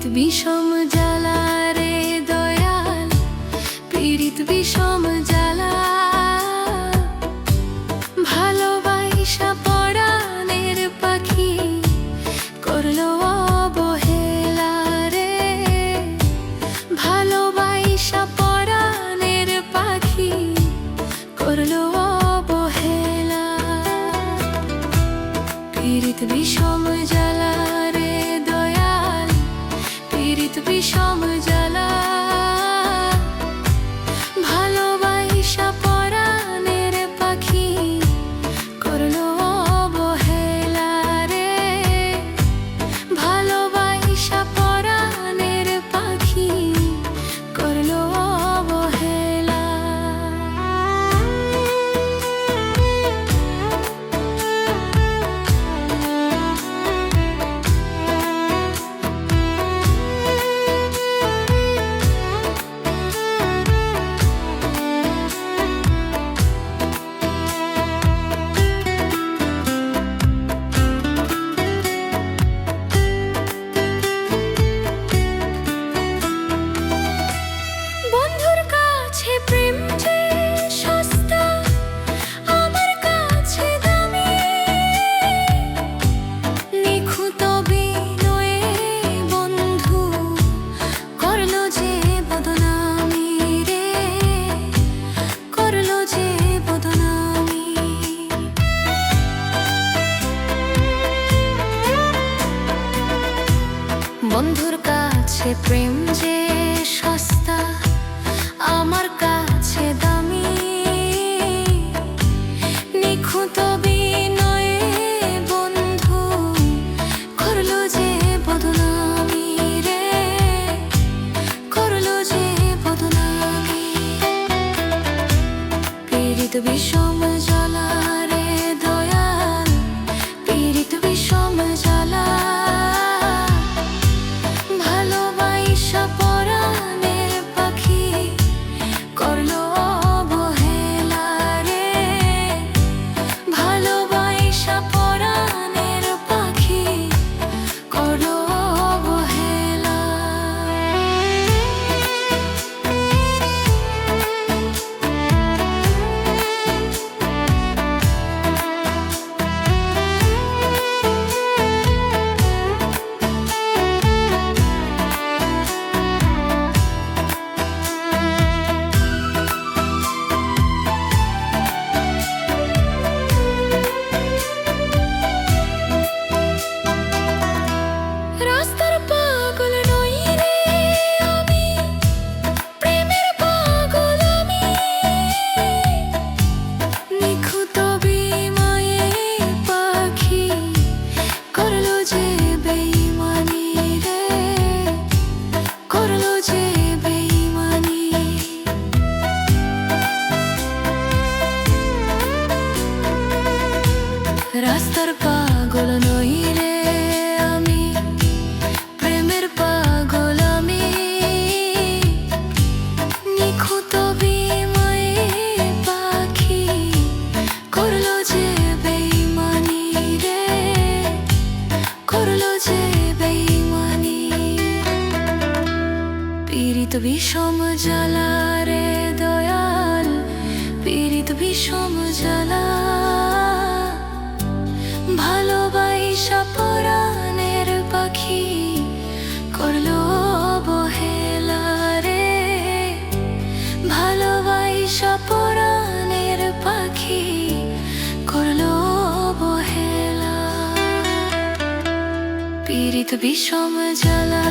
পীড়িত বিষম জ্বালা রে দয়াল, পীড়িত বিষম জ্বালা। ভালোবাসা পরাণের পাখি করলো অবহেলা রে। ভালোবাসা পরাণের পাখি করলো অবহেলা। পীড়িত বিষম জ্বালা রে দয়াল, পীড়িত বিষম জ্বালা। ভালোবাসা পরাণের পাখি করলো অবহেলা রে। ভালোবাসা পরাণের পাখি করলো অবহেলা। বন্ধুর কাছে প্রেম যে সস্তা, আমার কাছে দামি। নিখুঁত বিনয়ে বন্ধু করলো যে বদনামি রে, করলো যে বদনামি। বন্ধুর কাছে প্রেম যে সস্তা, আমার কাছে দামি। নিখুঁত বিনয়ে বন্ধু করলো যে বদনামি রে, করলো যে বদনামি। পীড়িত বিষম জ্বালা রে দয়াল, পীড়িত বিষম জ্বালা। ভালোবাসা পরাণের পাখি করলো অবহেলা রে। ভালোবাসা পরাণের পাখি করলো অবহেলা। রাস্তার পাগল নই রে আমি, প্রেমের পাগল আমি। নিখুঁত বিনয়ে পাখি করলো যে বেইমানি রে, করলো যে বেইমানি। রাস্তার পাগল নই রে আমি, প্রেমের পাগল আমি। নিখুঁত বিনয়ে পাখি করলো যে বেইমানি রে, করলো যে বেইমানি। পীড়িত বিষম জ্বালা রে দয়াল, পীড়িত বিষম জ্বালা। ভালোবাসা পরাণের পাখি করলো অবহেলা রে। ভালোবাসা পরাণের পাখি করলো অবহেলা। পীড়িত বিষম জ্বালা